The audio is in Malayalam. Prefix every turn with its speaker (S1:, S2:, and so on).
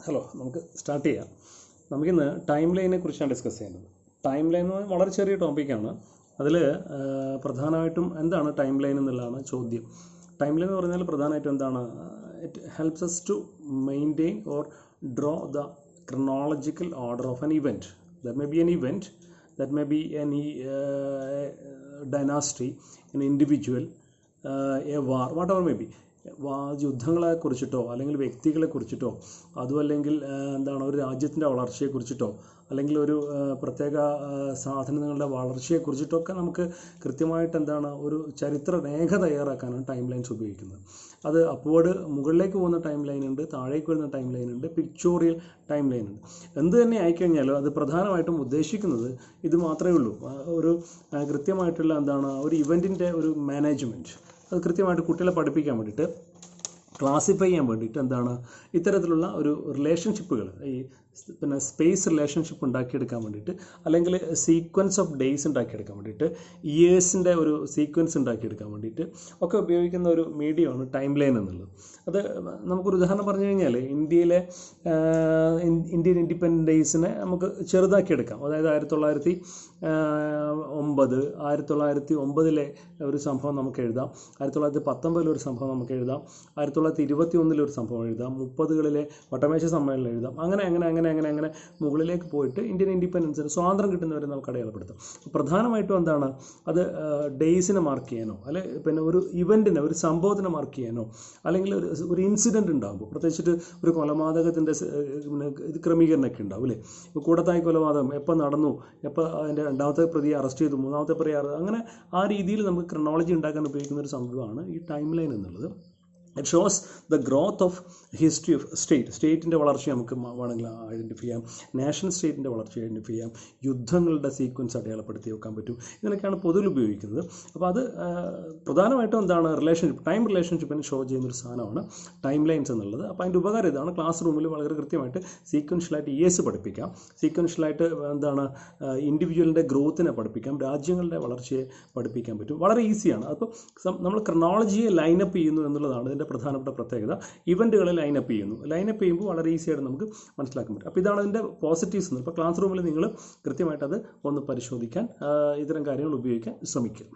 S1: ഹലോ, നമുക്ക് സ്റ്റാർട്ട് ചെയ്യാം. നമുക്കിന്ന് ടൈം ലൈനെ കുറിച്ചാണ് ഡിസ്കസ് ചെയ്യുന്നത്. ടൈം ലൈൻ എന്ന് പറഞ്ഞാൽ വളരെ ചെറിയ ടോപ്പിക്കാണ്. അതിൽ പ്രധാനമായിട്ടും എന്താണ് ടൈം ലൈൻ എന്നുള്ളതാണ് ചോദ്യം. ടൈം ലൈൻ എന്ന് പറഞ്ഞാൽ പ്രധാനമായിട്ടും എന്താണ്? It helps us to maintain or draw the chronological order of an event. That may be an event, that may be any dynasty, an individual, a war, whatever may be. യുദ്ധങ്ങളെ കുറിച്ചിട്ടോ അല്ലെങ്കിൽ വ്യക്തികളെ കുറിച്ചിട്ടോ അതുമല്ലെങ്കിൽ എന്താണ് ഒരു രാജ്യത്തിൻ്റെ വളർച്ചയെക്കുറിച്ചിട്ടോ അല്ലെങ്കിൽ ഒരു പ്രത്യേക സാധനങ്ങളുടെ വളർച്ചയെക്കുറിച്ചിട്ടൊക്കെ നമുക്ക് കൃത്യമായിട്ട് എന്താണ് ഒരു ചരിത്ര രേഖ തയ്യാറാക്കാനാണ് ടൈം ലൈൻസ് ഉപയോഗിക്കുന്നത്. അത് അപ്വേർഡ് മുകളിലേക്ക് പോകുന്ന ടൈം ലൈൻ ഉണ്ട്, താഴേക്ക് വരുന്ന ടൈം ലൈൻ ഉണ്ട്, പിക്ചോറിയൽ ടൈം ലൈൻ ഉണ്ട്. എന്ത് തന്നെ ആയിക്കഴിഞ്ഞാലും അത് പ്രധാനമായിട്ടും ഉദ്ദേശിക്കുന്നത് ഇത് മാത്രമേ ഉള്ളൂ. ഒരു കൃത്യമായിട്ടുള്ള എന്താണ് ഒരു ഇവൻറ്റിൻ്റെ ഒരു മാനേജ്മെൻറ്റ്, അത് കൃത്യമായിട്ട് കുട്ടികളെ പഠിപ്പിക്കാൻ വേണ്ടിയിട്ട്, ക്ലാസിഫൈ ചെയ്യാൻ വേണ്ടിയിട്ട് എന്താണ് ഇത്തരത്തിലുള്ള ഒരു റിലേഷൻഷിപ്പുകൾ, ഈ പിന്നെ സ്പേസ് റിലേഷൻഷിപ്പ് ഉണ്ടാക്കിയെടുക്കാൻ വേണ്ടിയിട്ട്, അല്ലെങ്കിൽ സീക്വൻസ് ഓഫ് ഡേയ്സ് ഉണ്ടാക്കിയെടുക്കാൻ വേണ്ടിയിട്ട്, ഇയേഴ്സിൻ്റെ ഒരു സീക്വൻസ് ഉണ്ടാക്കിയെടുക്കാൻ വേണ്ടിയിട്ട് ഒക്കെ ഉപയോഗിക്കുന്ന ഒരു മീഡിയമാണ് ടൈം ലൈൻ എന്നുള്ളത്. അത് നമുക്കൊരു ഉദാഹരണം പറഞ്ഞു കഴിഞ്ഞാൽ ഇന്ത്യൻ ഇൻഡിപെൻഡൻസിനെ നമുക്ക് ചെറുതാക്കിയെടുക്കാം. അതായത് 1909 ഒരു സംഭവം നമുക്ക് എഴുതാം, 1919 ഒരു സംഭവം നമുക്ക് എഴുതാം, 1921 ഒരു സംഭവം എഴുതാം, 30 വട്ടമേശ സമ്മേളനം എഴുതാം. അങ്ങനെ മുകളിലേക്ക് പോയിട്ട് ഇന്ത്യൻ ഇൻഡിപെൻഡൻസിന് സ്വാതന്ത്ര്യം കിട്ടുന്നവരെ നമുക്ക് അടയാളപ്പെടുത്താം. പ്രധാനമായിട്ടും എന്താണ് അത് ഡേയ്സിനെ മാർക്ക് ചെയ്യാനോ അല്ലെ പിന്നെ ഒരു ഇവൻറ്റിനെ, ഒരു സംഭവത്തിനെ മാർക്ക് ചെയ്യാനോ, അല്ലെങ്കിൽ ഒരു ഇൻസിഡൻറ്റ് ഉണ്ടാകുമ്പോൾ, പ്രത്യേകിച്ചിട്ട് ഒരു കൊലപാതകത്തിൻ്റെ ഇത് ക്രമീകരണമൊക്കെ ഉണ്ടാവും അല്ലേ. ഇപ്പോൾ കൂടത്തായി കൊലപാതകം എപ്പോൾ നടന്നു, എപ്പോൾ അതിൻ്റെ രണ്ടാമത്തെ പ്രതിയെ അറസ്റ്റ് ചെയ്തു, മൂന്നാമത്തെ പ്രതിയെ അങ്ങനെ ആ രീതിയിൽ നമുക്ക് ക്രോണോളജി ഉണ്ടാക്കാൻ ഉപയോഗിക്കുന്ന ഒരു സംഭവമാണ് ഈ ടൈം ലൈൻ എന്നുള്ളത്. It shows the growth of history of സ്റ്റേറ്റിൻ്റെ വളർച്ച നമുക്ക് വേണമെങ്കിൽ ഐഡൻറ്റിഫൈ ചെയ്യാം, നാഷണൽ സ്റ്റേറ്റിൻ്റെ വളർച്ച ഐഡൻറ്റിഫൈ ചെയ്യാം, യുദ്ധങ്ങളുടെ സീക്വൻസ് അടയാളപ്പെടുത്തി വെക്കാൻ പറ്റും. ഇതിനൊക്കെയാണ് പൊതുവിൽ ഉപയോഗിക്കുന്നത്. അപ്പോൾ അത് പ്രധാനമായിട്ടും എന്താണ് റിലേഷൻഷിപ്പ്, ടൈം റിലേഷൻഷിപ്പിനെ ഷോ ചെയ്യുന്നൊരു സാധനമാണ് ടൈം ലൈൻസ് എന്നുള്ളത്. അപ്പോൾ അതിൻ്റെ ഉപകാരം ഇതാണ്, ക്ലാസ് റൂമിൽ വളരെ കൃത്യമായിട്ട് സീക്വൻഷ്യലായിട്ട് ഇയേഴ്സ് പഠിപ്പിക്കാം, സീക്വൻഷ്യലായിട്ട് എന്താണ് ഇൻഡിവിജ്വലിൻ്റെ ഗ്രോത്തിനെ പഠിപ്പിക്കാം, രാജ്യങ്ങളുടെ വളർച്ചയെ പഠിപ്പിക്കാൻ പറ്റും. വളരെ ഈസിയാണ്. അപ്പോൾ നമ്മൾ ക്രോണോളജിയെ ലൈനപ്പ് ചെയ്യുന്നു എന്നുള്ളതാണ് ഇതിൻ്റെ പ്രധാനപ്പെട്ട പ്രത്യേകത. ഇവൻറ്റുകളെ ലൈനപ്പ് ചെയ്യുമ്പോൾ വളരെ ഈസിയായിട്ട് നമുക്ക് മനസ്സിലാക്കാൻ പറ്റും. അപ്പോൾ ഇതാണ് ഇതിൻ്റെ പോസിറ്റീവ്സ്. ഇപ്പോൾ ക്ലാസ് റൂമിൽ നിങ്ങൾ കൃത്യമായിട്ട് അത് ഒന്ന് പരിശോധിക്കാൻ, ഇത്തരം കാര്യങ്ങൾ ഉപയോഗിക്കാൻ ശ്രമിക്കുക.